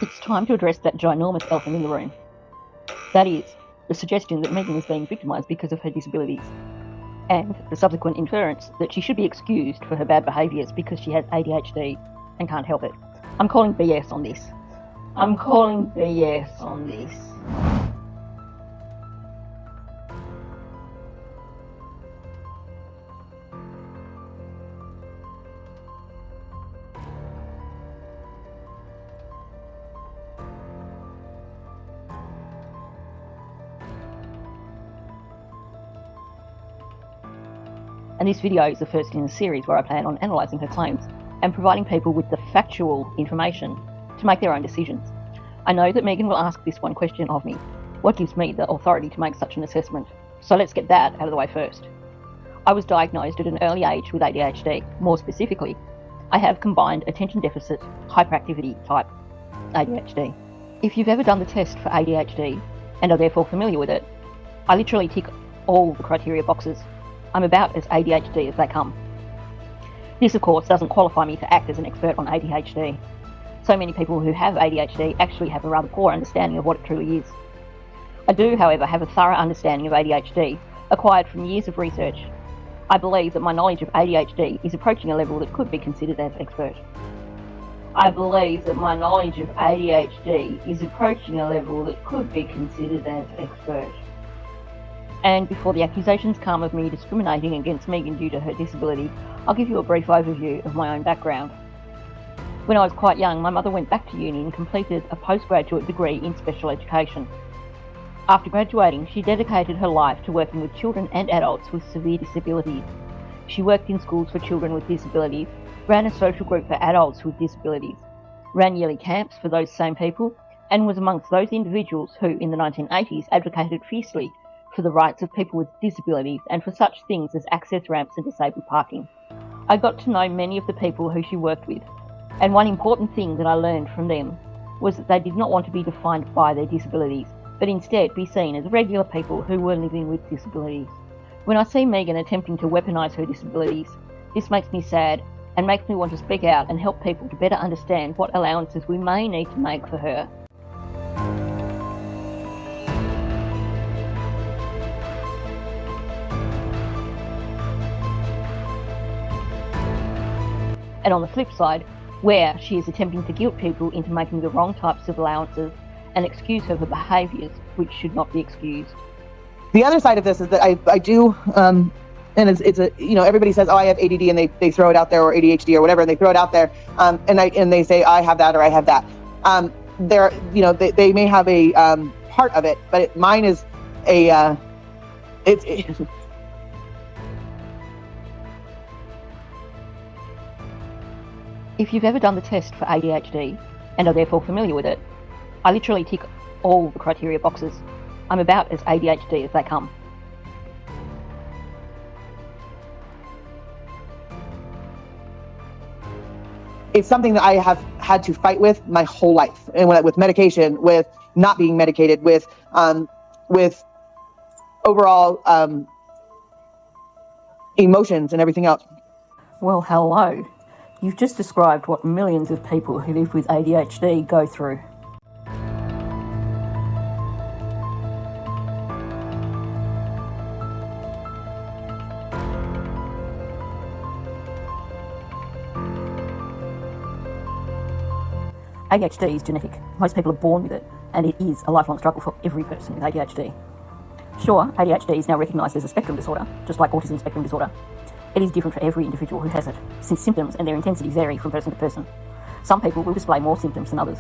It's time to address that ginormous elephant in the room. That is, the suggestion that Megan is being victimised because of her disabilities, and the subsequent inference that she should be excused for her bad behaviours because she has ADHD and can't help it. I'm calling BS on this. And this video is the first in a series where I plan on analysing her claims and providing people with the factual information to make their own decisions. I know that Megan will ask this one question of me: what gives me the authority to make such an assessment? So let's get that out of the way first. I was diagnosed at an early age with ADHD. More specifically, I have combined attention deficit hyperactivity type ADHD. If you've ever done the test for ADHD and are therefore familiar with it, I literally tick all the criteria boxes. I'm about as ADHD as they come. This, of course, doesn't qualify me to act as an expert on ADHD. So many people who have ADHD actually have a rather poor understanding of what it truly is. I do, however, have a thorough understanding of ADHD, acquired from years of research. I believe that my knowledge of ADHD is approaching a level that could be considered as expert. And before the accusations come of me discriminating against Megan due to her disability, I'll give you a brief overview of my own background. When I was quite young, my mother went back to uni and completed a postgraduate degree in special education. After graduating, she dedicated her life to working with children and adults with severe disabilities. She worked in schools for children with disabilities, ran a social group for adults with disabilities, ran yearly camps for those same people, and was amongst those individuals who, in the 1980s, advocated fiercely for the rights of people with disabilities and for such things as access ramps and disabled parking. I got to know many of the people who she worked with, and one important thing that I learned from them was that they did not want to be defined by their disabilities, but instead be seen as regular people who were living with disabilities. When I see Megan attempting to weaponise her disabilities, this makes me sad and makes me want to speak out and help people to better understand what allowances we may need to make for her. And on the flip side, where she is attempting to guilt people into making the wrong types of allowances and excuse her for behaviours which should not be excused. The other side of this is that I do, and it's a, everybody says, oh, I have ADD, and they throw it out there, or ADHD or whatever, and they throw it out there, and they say, I have that or I have that. They may have a part of it, but mine is a, If you've ever done the test for ADHD and are therefore familiar with it, I literally tick all the criteria boxes. I'm about as ADHD as they come. It's something that I have had to fight with my whole life, and with medication, with not being medicated, with overall emotions and everything else. Well, hello. You've just described what millions of people who live with ADHD go through. ADHD is genetic. Most people are born with it, and it is a lifelong struggle for every person with ADHD. Sure, ADHD is now recognised as a spectrum disorder, just like autism spectrum disorder. It is different for every individual who has it, since symptoms and their intensity vary from person to person. Some people will display more symptoms than others.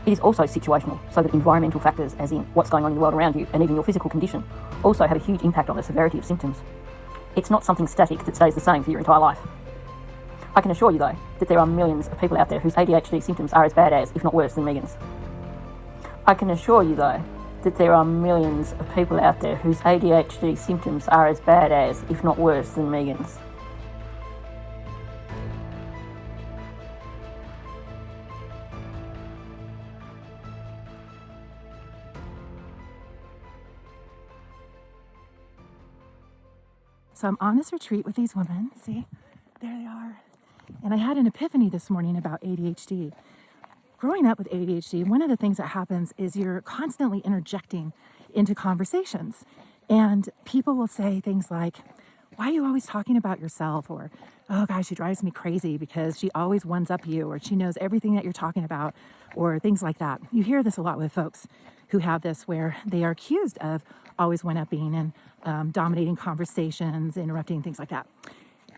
It is also situational, so that environmental factors, as in what's going on in the world around you and even your physical condition, also have a huge impact on the severity of symptoms. It's not something static that stays the same for your entire life. I can assure you, though, that there are millions of people out there whose ADHD symptoms are as bad as, if not worse than Megan's. I can assure you, though, that there are millions of people out there whose ADHD symptoms are as bad as, if not worse than Megan's. So I'm on this retreat with these women. See, there they are. And I had an epiphany this morning about ADHD. growing up with ADHD, one of the things that happens is you're constantly interjecting into conversations. And people will say things like, why are you always talking about yourself? Or, oh gosh, she drives me crazy because she always ones up you, or she knows everything that you're talking about, or things like that. You hear this a lot with folks who have this, where they are accused of always one-upping and dominating conversations, interrupting, things like that.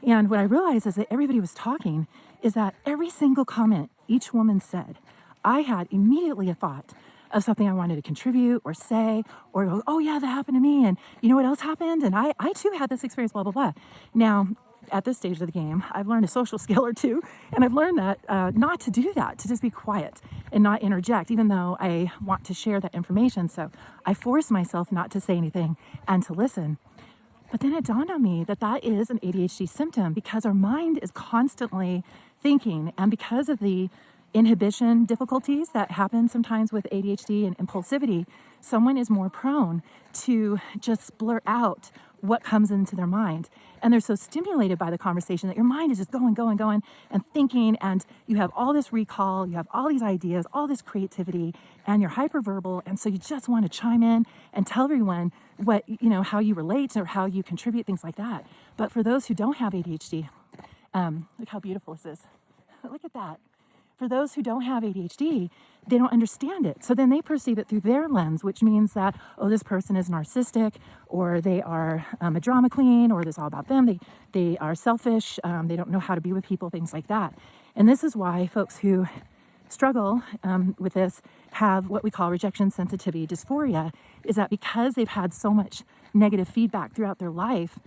And what I realized is that everybody was talking is that every single comment each woman said, I had immediately a thought of something I wanted to contribute or say, or go, oh yeah, that happened to me. And you know what else happened? And I too had this experience, blah, blah, blah. Now, at this stage of the game, I've learned a social skill or two, and I've learned that not to do that, to just be quiet and not interject, even though I want to share that information. So I force myself not to say anything and to listen. But then it dawned on me that that is an ADHD symptom, because our mind is constantly thinking, and because of the inhibition difficulties that happen sometimes with ADHD and impulsivity, someone is more prone to just blurt out what comes into their mind. And they're so stimulated by the conversation that your mind is just going and thinking, and you have all this recall, you have all these ideas, all this creativity, and you're hyperverbal. And so you just want to chime in and tell everyone what, how you relate or how you contribute, things like that. But for those who don't have ADHD, look how beautiful this is. Look at that. For those who don't have ADHD, they don't understand it. So then they perceive it through their lens, which means that, oh, this person is narcissistic, or they are a drama queen, or this is all about them. They are selfish. They don't know how to be with people, things like that. And this is why folks who struggle with this have what we call rejection sensitivity dysphoria, is that because they've had so much negative feedback throughout their life,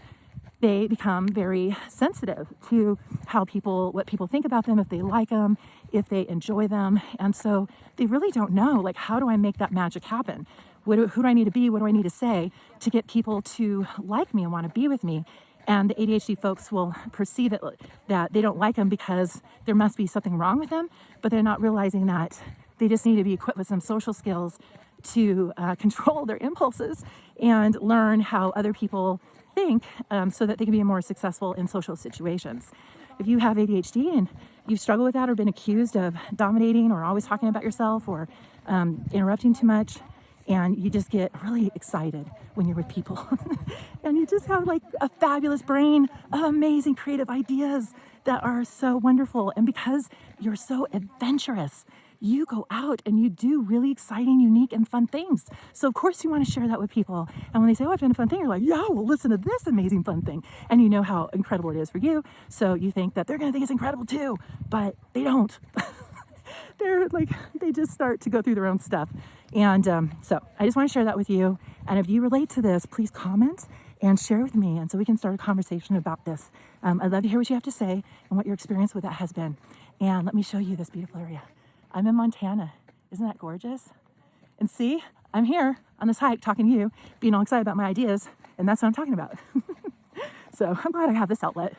they become very sensitive to what people think about them, if they like them, if they enjoy them. And so they really don't know, like, how do I make that magic happen? Who do I need to be? What do I need to say to get people to like me and want to be with me? And the ADHD folks will perceive it that they don't like them because there must be something wrong with them, but they're not realizing that they just need to be equipped with some social skills to control their impulses and learn how other people think, so that they can be more successful in social situations. If you have ADHD and you've struggled with that, or been accused of dominating, or always talking about yourself, or interrupting too much, and you just get really excited when you're with people and you just have like a fabulous brain of amazing creative ideas that are so wonderful, and because you're so adventurous, you go out and you do really exciting, unique, and fun things. So of course you want to share that with people. And when they say, oh, I've done a fun thing, you're like, yeah, well, listen to this amazing fun thing. And you know how incredible it is for you. So you think that they're going to think it's incredible too, but they don't. They just start to go through their own stuff. And so I just want to share that with you. And if you relate to this, please comment and share with me, and so we can start a conversation about this. I'd love to hear what you have to say and what your experience with that has been. And let me show you this beautiful area. I'm in Montana. Isn't that gorgeous? And see, I'm here on this hike talking to you, being all excited about my ideas, and that's what I'm talking about. So I'm glad I have this outlet.